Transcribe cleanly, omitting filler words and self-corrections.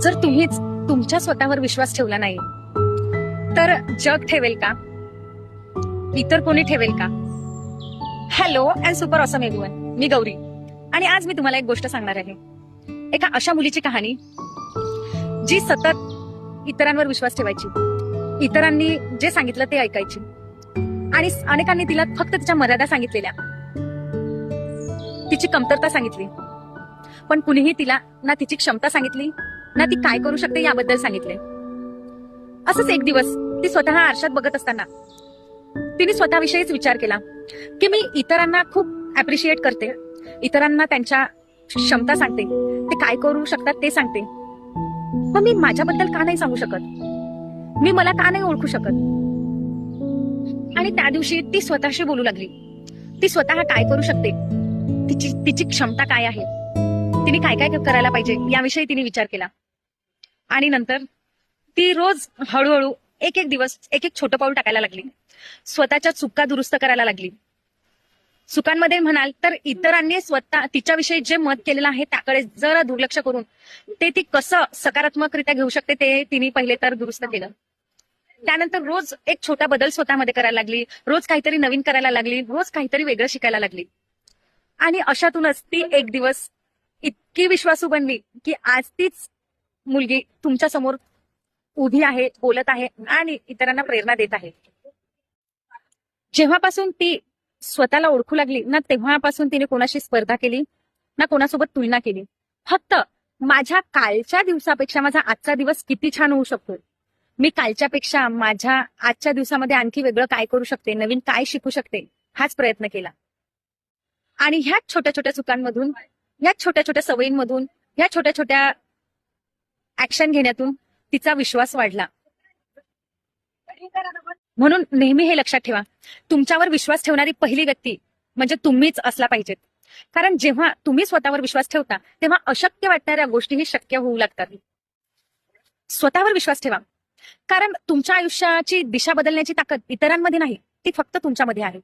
जर तुम्हीच तुमच्या स्वतःवर विश्वास ठेवला नाही तर जग ठेवेल का? इतर कोणी ठेवेल का? Hello and super awesome everyone, मी गौरी आणि आज मी तुम्हाला एक गोष्ट सांगणार आहे. एका अशा मुलीची कहाणी जी सतत इतरांवर विश्वास ठेवायची, इतरांनी जे सांगितलं ते ऐकायची आणि अनेकांनी तिला फक्त तिच्या मर्यादा सांगितलेल्या, तिची कमतरता सांगितली, पण कुणीही तिला ना तिची क्षमता सांगितली ना ती काय करू शकते याबद्दल सांगितले. असंच एक दिवस ती स्वतः आरशात बघत असताना तिने स्वतःविषयीच विचार केला की मी इतरांना खूप अप्रिशिएट करते, इतरांना त्यांच्या क्षमता सांगते, ते काय करू शकतात ते सांगते, पण मी माझ्याबद्दल का नाही सांगू शकत? मी मला का नाही ओळखू शकत? आणि त्या दिवशी ती स्वतःशी बोलू लागली. ती स्वतः काय करू शकते, तिची क्षमता काय आहे, तिने काय काय करायला पाहिजे याविषयी तिने विचार केला. आणि नंतर ती रोज हळूहळू एक एक दिवस एक एक छोटं पाऊल टाकायला लागली. स्वतःच्या चुका दुरुस्त करायला लागली. चुकांमध्ये म्हणाल तर इतरांनी स्वतः तिच्याविषयी जे मत केलेलं आहे त्याकडे जरा दुर्लक्ष करून ते ती कसं सकारात्मकरित्या घेऊ शकते ते तिने पहिले तर दुरुस्त केलं. त्यानंतर रोज एक छोटा बदल स्वतःमध्ये करायला लागली, रोज काहीतरी नवीन करायला लागली, रोज काहीतरी वेगळं शिकायला लागली. आणि अशातूनच ती एक दिवस इतकी विश्वासू बनली की आज तीच मुलगी तुमच्या समोर उभी आहे, बोलत आहे आणि इतरांना प्रेरणा देत आहे. जेव्हापासून ती स्वतःला ओळखू लागली ना तेव्हापासून तिने कोणाशी स्पर्धा केली ना कोणासोबत तुलना केली. फक्त माझ्या कालच्या दिवसापेक्षा माझा आजचा दिवस किती छान होऊ शकतो, मी कालच्यापेक्षा माझ्या आजच्या दिवसामध्ये आणखी वेगळं काय करू शकते, नवीन काय शिकू शकते, हाच प्रयत्न केला. आणि ह्या छोट्या छोट्या चुकांमधून, या छोट्या छोट्या सवयींमधून, या छोट्या छोट्या ऍक्शन घेण्यातून तिचा विश्वास वाढला. म्हणून नेहमी हे लक्षात ठेवा, तुमच्यावर विश्वास ठेवणारी पहिली व्यक्ती म्हणजे तुम्हीच असला पाहिजेत. कारण जेव्हा तुम्ही स्वतःवर विश्वास ठेवता तेव्हा अशक्य वाटणाऱ्या गोष्टीही शक्य होऊ लागतात. स्वतःवर विश्वास ठेवा, कारण तुमच्या आयुष्याची दिशा बदलण्याची ताकद इतरांमध्ये नाही, ती फक्त तुमच्यामध्ये आहे.